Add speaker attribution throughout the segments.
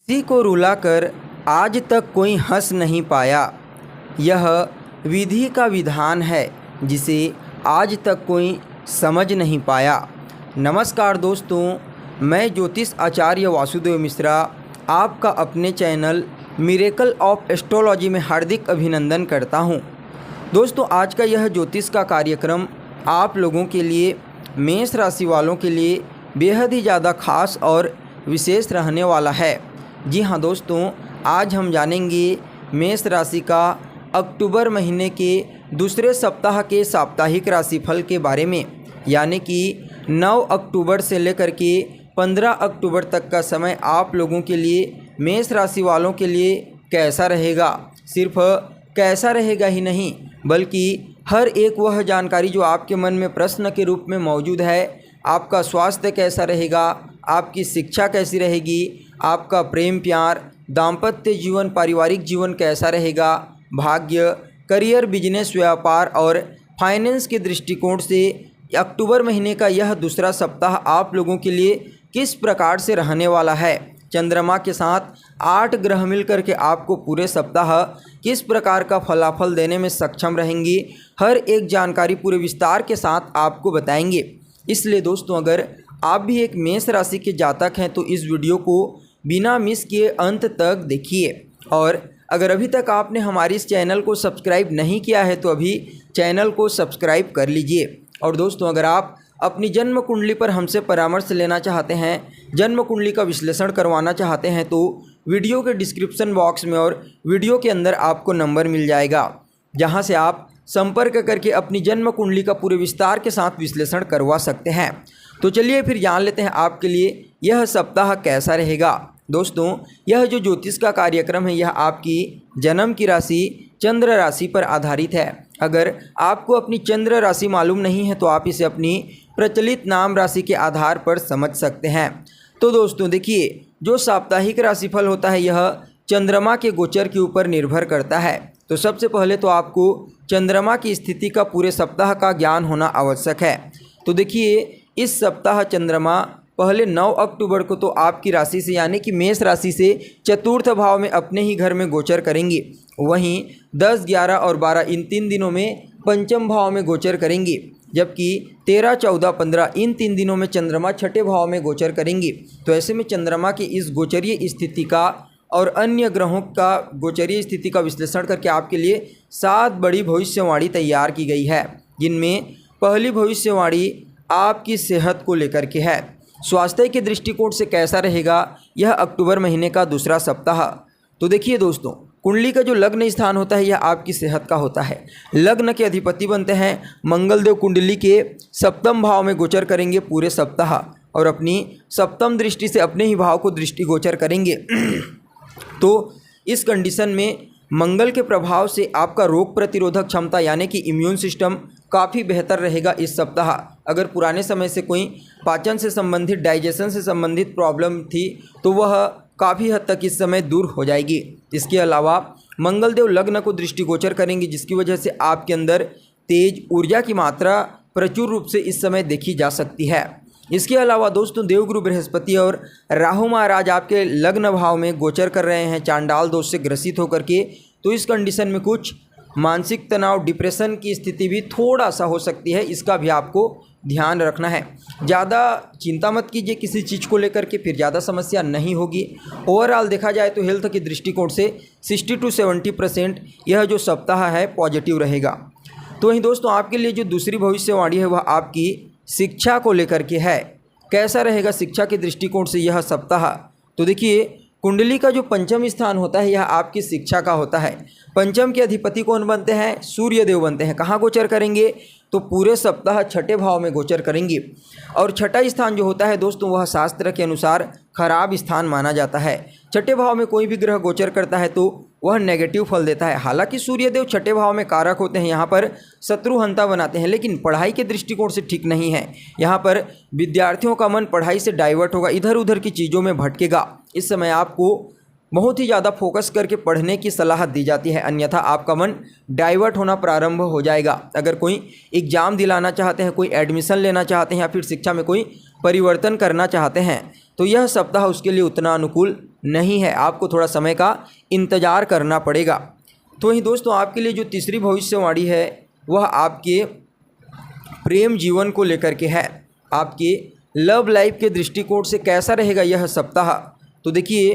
Speaker 1: किसी को रुलाकर आज तक कोई हंस नहीं पाया। यह विधि का विधान है जिसे आज तक कोई समझ नहीं पाया। नमस्कार दोस्तों, मैं ज्योतिष आचार्य वासुदेव मिश्रा आपका अपने चैनल मिरेकल ऑफ एस्ट्रोलॉजी में हार्दिक अभिनंदन करता हूं। दोस्तों, आज का यह ज्योतिष का कार्यक्रम आप लोगों के लिए, मेष राशि वालों के लिए बेहद ही ज़्यादा खास और विशेष रहने वाला है। जी हाँ दोस्तों, आज हम जानेंगे मेष राशि का अक्टूबर महीने के दूसरे सप्ताह के साप्ताहिक राशिफल के बारे में, यानी कि 9 अक्टूबर से लेकर के 15 अक्टूबर तक का समय आप लोगों के लिए, मेष राशि वालों के लिए कैसा रहेगा। सिर्फ कैसा रहेगा ही नहीं, बल्कि हर एक वह जानकारी जो आपके मन में प्रश्न के रूप में मौजूद है। आपका स्वास्थ्य कैसा रहेगा, आपकी शिक्षा कैसी रहेगी, आपका प्रेम प्यार, दाम्पत्य जीवन, पारिवारिक जीवन कैसा रहेगा, भाग्य, करियर, बिजनेस, व्यापार और फाइनेंस के दृष्टिकोण से अक्टूबर महीने का यह दूसरा सप्ताह आप लोगों के लिए किस प्रकार से रहने वाला है। चंद्रमा के साथ 8 ग्रह मिलकर के आपको पूरे सप्ताह किस प्रकार का फलाफल देने में सक्षम रहेंगी, हर एक जानकारी पूरे विस्तार के साथ आपको बताएंगे। इसलिए दोस्तों, अगर आप भी एक मेष राशि के जातक हैं तो इस वीडियो को बिना मिस किए अंत तक देखिए। और अगर अभी तक आपने हमारे इस चैनल को सब्सक्राइब नहीं किया है तो अभी चैनल को सब्सक्राइब कर लीजिए। और दोस्तों, अगर आप अपनी जन्म कुंडली पर हमसे परामर्श लेना चाहते हैं, जन्म कुंडली का विश्लेषण करवाना चाहते हैं, तो वीडियो के डिस्क्रिप्शन बॉक्स में और वीडियो के अंदर आपको नंबर मिल जाएगा, जहां से आप संपर्क करके अपनी जन्म कुंडली का पूरे विस्तार के साथ विश्लेषण करवा सकते हैं। तो चलिए फिर जान लेते हैं आपके लिए यह सप्ताह कैसा रहेगा। दोस्तों, यह जो ज्योतिष का कार्यक्रम है यह आपकी जन्म की राशि चंद्र राशि पर आधारित है। अगर आपको अपनी चंद्र राशि मालूम नहीं है तो आप इसे अपनी प्रचलित नाम राशि के आधार पर समझ सकते हैं। तो दोस्तों देखिए, जो साप्ताहिक राशिफल होता है यह चंद्रमा के गोचर के ऊपर निर्भर करता है। तो सबसे पहले तो आपको चंद्रमा की स्थिति का पूरे सप्ताह का ज्ञान होना आवश्यक है। तो देखिए, इस सप्ताह चंद्रमा पहले 9 अक्टूबर को तो आपकी राशि से, यानी कि मेष राशि से चतुर्थ भाव में अपने ही घर में गोचर करेंगे। वहीं 10, 11 और 12 इन 3 दिनों में पंचम भाव में गोचर करेंगे, जबकि 13, 14, 15 इन 3 दिनों में चंद्रमा छठे भाव में गोचर करेंगे। तो ऐसे में चंद्रमा की इस गोचरीय स्थिति का और अन्य ग्रहों का गोचरीय स्थिति का विश्लेषण करके आपके लिए 7 बड़ी भविष्यवाणी तैयार की गई है, जिनमें पहली भविष्यवाणी आपकी सेहत को लेकर के है। स्वास्थ्य के दृष्टिकोण से कैसा रहेगा यह अक्टूबर महीने का दूसरा सप्ताह। तो देखिए दोस्तों, कुंडली का जो लग्न स्थान होता है यह आपकी सेहत का होता है। लग्न के अधिपति बनते हैं मंगलदेव। कुंडली के सप्तम भाव में गोचर करेंगे पूरे सप्ताह और अपनी सप्तम दृष्टि से अपने ही भाव को दृष्टि गोचर करेंगे। तो इस कंडीशन में मंगल के प्रभाव से आपका रोग प्रतिरोधक क्षमता, यानी कि इम्यून सिस्टम काफ़ी बेहतर रहेगा इस सप्ताह। अगर पुराने समय से कोई पाचन से संबंधित, डाइजेशन से संबंधित प्रॉब्लम थी तो वह काफ़ी हद तक इस समय दूर हो जाएगी। इसके अलावा मंगलदेव लग्न को दृष्टिगोचर करेंगे, जिसकी वजह से आपके अंदर तेज ऊर्जा की मात्रा प्रचुर रूप से इस समय देखी जा सकती है। इसके अलावा दोस्तों, देवगुरु बृहस्पति और राहु महाराज आपके लग्न भाव में गोचर कर रहे हैं चांडाल दोष से ग्रसित होकर के। तो इस कंडीशन में कुछ मानसिक तनाव, डिप्रेशन की स्थिति भी थोड़ा सा हो सकती है, इसका भी आपको ध्यान रखना है। ज़्यादा चिंता मत कीजिए किसी चीज़ को लेकर के, फिर ज़्यादा समस्या नहीं होगी। ओवरऑल देखा जाए तो हेल्थ के दृष्टिकोण से 60 to 70% यह जो सप्ताह है पॉजिटिव रहेगा। तो वहीं दोस्तों, आपके लिए जो दूसरी भविष्यवाणी है वह आपकी शिक्षा को लेकर के है। कैसा रहेगा शिक्षा के दृष्टिकोण से यह सप्ताह। तो देखिए, कुंडली का जो पंचम स्थान होता है यह आपकी शिक्षा का होता है। पंचम के अधिपति कौन बनते हैं? सूर्य देव बनते हैं। कहाँ गोचर करेंगे? तो पूरे सप्ताह छठे भाव में गोचर करेंगे। और छठा स्थान जो होता है दोस्तों वह शास्त्र के अनुसार खराब स्थान माना जाता है। छठे भाव में कोई भी ग्रह गोचर करता है तो वह नेगेटिव फल देता है। हालांकि सूर्यदेव छठे भाव में कारक होते हैं, यहाँ पर शत्रुहंता बनाते हैं, लेकिन पढ़ाई के दृष्टिकोण से ठीक नहीं है। यहाँ पर विद्यार्थियों का मन पढ़ाई से डाइवर्ट होगा, इधर उधर की चीज़ों में भटकेगा। इस समय आपको बहुत ही ज़्यादा फोकस करके पढ़ने की सलाह दी जाती है, अन्यथा आपका मन डाइवर्ट होना प्रारंभ हो जाएगा। अगर कोई एग्ज़ाम दिलाना चाहते हैं, कोई एडमिशन लेना चाहते हैं या फिर शिक्षा में कोई परिवर्तन करना चाहते हैं तो यह सप्ताह उसके लिए उतना अनुकूल नहीं है, आपको थोड़ा समय का इंतज़ार करना पड़ेगा। तो वहीं दोस्तों आपके लिए जो तीसरी भविष्यवाणी है वह आपके प्रेम जीवन को लेकर के है। आपके लव लाइफ के दृष्टिकोण से कैसा रहेगा यह सप्ताह? तो देखिए,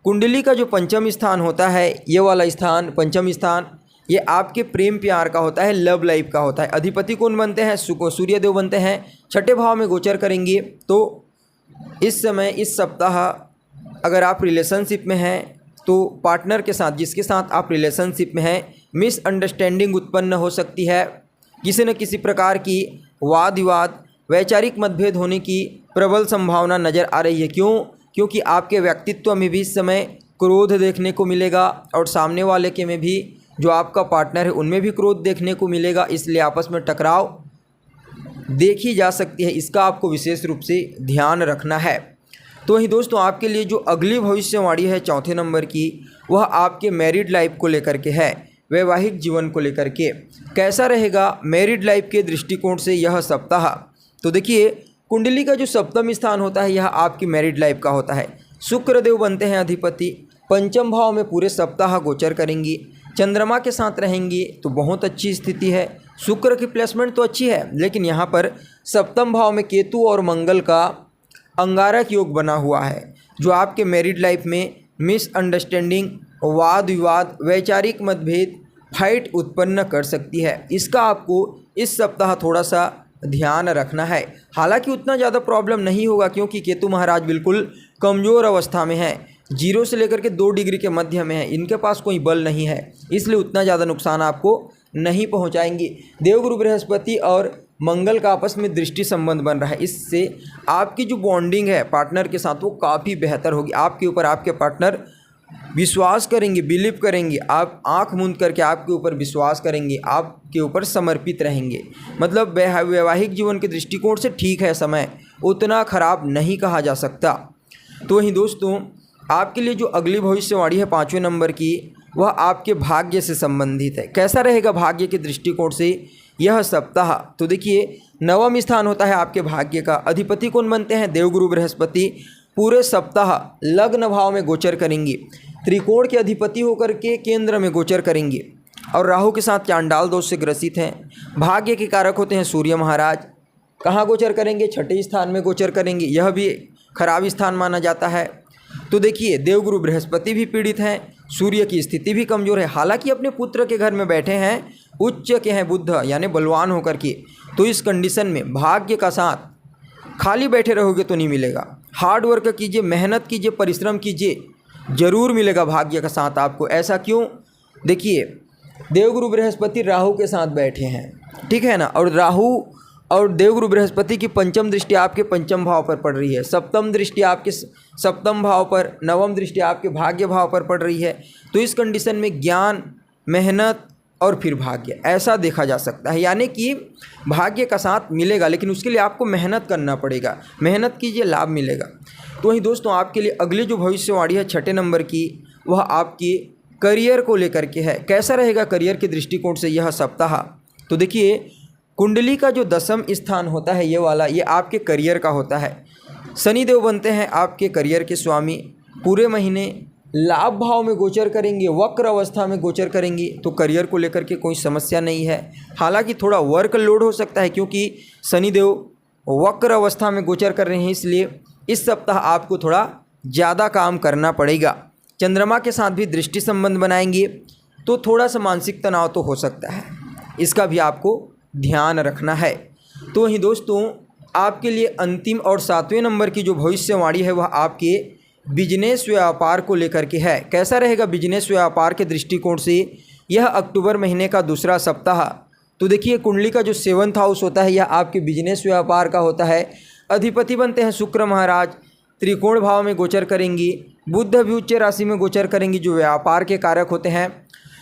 Speaker 1: कुंडली का जो पंचम स्थान होता है, ये वाला स्थान पंचम स्थान, ये आपके प्रेम प्यार का होता है, लव लाइफ का होता है। अधिपति कौन बनते हैं? सूर्यदेव बनते हैं, छठे भाव में गोचर करेंगे। तो इस समय इस सप्ताह अगर आप रिलेशनशिप में हैं तो पार्टनर के साथ, जिसके साथ आप रिलेशनशिप में हैं, मिसअंडरस्टैंडिंग उत्पन्न हो सकती है। किसी न किसी प्रकार की वाद विवाद, वैचारिक मतभेद होने की प्रबल संभावना नज़र आ रही है। क्यों? क्योंकि आपके व्यक्तित्व में भी इस समय क्रोध देखने को मिलेगा और सामने वाले के में भी, जो आपका पार्टनर है उनमें भी क्रोध देखने को मिलेगा। इसलिए आपस में टकराव देखी जा सकती है, इसका आपको विशेष रूप से ध्यान रखना है। तो वहीं दोस्तों आपके लिए जो अगली भविष्यवाणी है चौथे नंबर की, वह आपके मैरिड लाइफ को लेकर के है, वैवाहिक जीवन को लेकर के। कैसा रहेगा मैरिड लाइफ के दृष्टिकोण से यह सप्ताह? तो देखिए, कुंडली का जो सप्तम स्थान होता है यह आपकी मैरिड लाइफ का होता है। शुक्रदेव बनते हैं अधिपति, पंचम भाव में पूरे सप्ताह गोचर करेंगी, चंद्रमा के साथ रहेंगी, तो बहुत अच्छी स्थिति है। शुक्र की प्लेसमेंट तो अच्छी है, लेकिन यहाँ पर सप्तम भाव में केतु और मंगल का अंगारक योग बना हुआ है, जो आपके मैरिड लाइफ में मिसअंडरस्टैंडिंग, वाद विवाद, वैचारिक मतभेद, फाइट उत्पन्न कर सकती है। इसका आपको इस सप्ताह थोड़ा सा ध्यान रखना है। हालांकि उतना ज़्यादा प्रॉब्लम नहीं होगा, क्योंकि केतु महाराज बिल्कुल कमज़ोर अवस्था में है, 0 से लेकर के 2 डिग्री के मध्य में है, इनके पास कोई बल नहीं है, इसलिए उतना ज़्यादा नुकसान आपको नहीं पहुंचाएंगे। देवगुरु बृहस्पति और मंगल का आपस में दृष्टि संबंध बन रहा है, इससे आपकी जो बॉन्डिंग है पार्टनर के साथ वो काफ़ी बेहतर होगी। आपके ऊपर आपके पार्टनर विश्वास करेंगे, बिलीव करेंगे, आप आंख मूंद करके आपके ऊपर विश्वास करेंगे, आपके ऊपर समर्पित रहेंगे। मतलब वैवाहिक जीवन के दृष्टिकोण से ठीक है समय, उतना खराब नहीं कहा जा सकता। तो वहीं दोस्तों आपके लिए जो अगली भविष्यवाणी है 5वें नंबर की, वह आपके भाग्य से संबंधित है। कैसा रहेगा भाग्य के दृष्टिकोण से यह सप्ताह? तो देखिए, नवम स्थान होता है आपके भाग्य का, अधिपति कौन बनते हैं? देवगुरु बृहस्पति। पूरे सप्ताह लग्न भाव में गोचर करेंगे, त्रिकोण के अधिपति होकर के केंद्र में गोचर करेंगे और राहु के साथ चांडाल दोष से ग्रसित हैं। भाग्य के कारक होते हैं सूर्य महाराज। कहाँ गोचर करेंगे? छठे स्थान में गोचर करेंगे, यह भी खराब स्थान माना जाता है। तो देखिए, देवगुरु बृहस्पति भी पीड़ित हैं, सूर्य की स्थिति भी कमज़ोर है। हालांकि अपने पुत्र के घर में बैठे हैं, उच्च के हैं बुध, यानी बलवान होकर के। तो इस कंडीशन में भाग्य का साथ खाली बैठे रहोगे तो नहीं मिलेगा। हार्ड वर्क कीजिए, मेहनत कीजिए, परिश्रम कीजिए, जरूर मिलेगा भाग्य का साथ आपको। ऐसा क्यों? देखिए, देवगुरु बृहस्पति राहु के साथ बैठे हैं, ठीक है ना, और राहु और देवगुरु बृहस्पति की पंचम दृष्टि आपके पंचम भाव पर पड़ रही है, सप्तम दृष्टि आपके सप्तम भाव पर, नवम दृष्टि आपके भाग्य भाव पर पड़ रही है। तो इस कंडीशन में ज्ञान, मेहनत और फिर भाग्य, ऐसा देखा जा सकता है। यानी कि भाग्य का साथ मिलेगा, लेकिन उसके लिए आपको मेहनत करना पड़ेगा। मेहनत कीजिए, लाभ मिलेगा। तो वहीं दोस्तों आपके लिए अगली जो भविष्यवाणी है 6ठे नंबर की, वह आपकी करियर को लेकर के है। कैसा रहेगा करियर के दृष्टिकोण से यह सप्ताह? तो देखिए, कुंडली का जो 10वां स्थान होता है ये वाला, ये आपके करियर का होता है। शनिदेव बनते हैं आपके करियर के स्वामी। पूरे महीने लाभ भाव में गोचर करेंगे, वक्र अवस्था में गोचर करेंगी, तो करियर को लेकर के कोई समस्या नहीं है। हालांकि थोड़ा वर्क लोड हो सकता है, क्योंकि शनिदेव वक्र अवस्था में गोचर कर रहे हैं, इसलिए इस सप्ताह आपको थोड़ा ज़्यादा काम करना पड़ेगा। चंद्रमा के साथ भी दृष्टि संबंध बनाएंगे, तो थोड़ा सा मानसिक तनाव तो हो सकता है, इसका भी आपको ध्यान रखना है। तो वहीं दोस्तों आपके लिए अंतिम और 7वें नंबर की जो भविष्यवाणी है वह आपके बिजनेस व्यापार को लेकर के है। कैसा रहेगा बिजनेस व्यापार के दृष्टिकोण से यह अक्टूबर महीने का दूसरा सप्ताह? तो देखिए, कुंडली का जो 7वां हाउस होता है यह आपके बिजनेस व्यापार का होता है। अधिपति बनते हैं शुक्र महाराज, त्रिकोण भाव में गोचर करेंगी, बुध भी उच्च राशि में गोचर करेंगी, जो व्यापार के कारक होते हैं।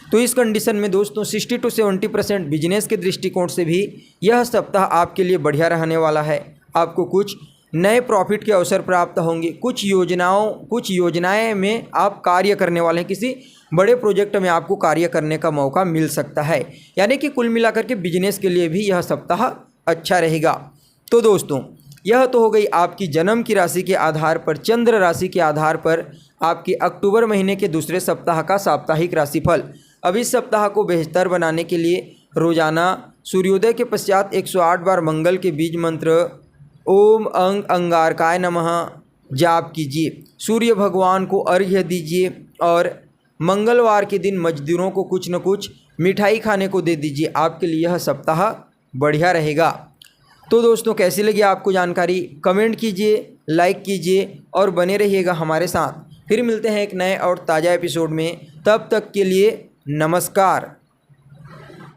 Speaker 1: तो इस कंडीशन में दोस्तों 60 से 70% बिजनेस के दृष्टिकोण से भी यह सप्ताह आपके लिए बढ़िया रहने वाला है। आपको कुछ नए प्रॉफिट के अवसर प्राप्त होंगे, कुछ योजनाएं में आप कार्य करने वाले हैं, किसी बड़े प्रोजेक्ट में आपको कार्य करने का मौका मिल सकता है। यानी कि कुल मिलाकर के बिजनेस के लिए भी यह सप्ताह अच्छा रहेगा। तो दोस्तों यह तो हो गई आपकी जन्म की राशि के आधार पर, चंद्र राशि के आधार पर आपके अक्टूबर महीने के दूसरे सप्ताह का साप्ताहिक राशिफल। अब इस सप्ताह को बेहतर बनाने के लिए रोजाना सूर्योदय के पश्चात 108 बार मंगल के बीज मंत्र ओम अंग अंगारकाय नमः जाप कीजिए। सूर्य भगवान को अर्घ्य दीजिए और मंगलवार के दिन मजदूरों को कुछ न कुछ मिठाई खाने को दे दीजिए। आपके लिए यह सप्ताह बढ़िया रहेगा। तो दोस्तों, कैसी लगी आपको जानकारी? कमेंट कीजिए, लाइक कीजिए और बने रहिएगा हमारे साथ। फिर मिलते हैं एक नए और ताज़ा एपिसोड में। तब तक के लिए नमस्कार।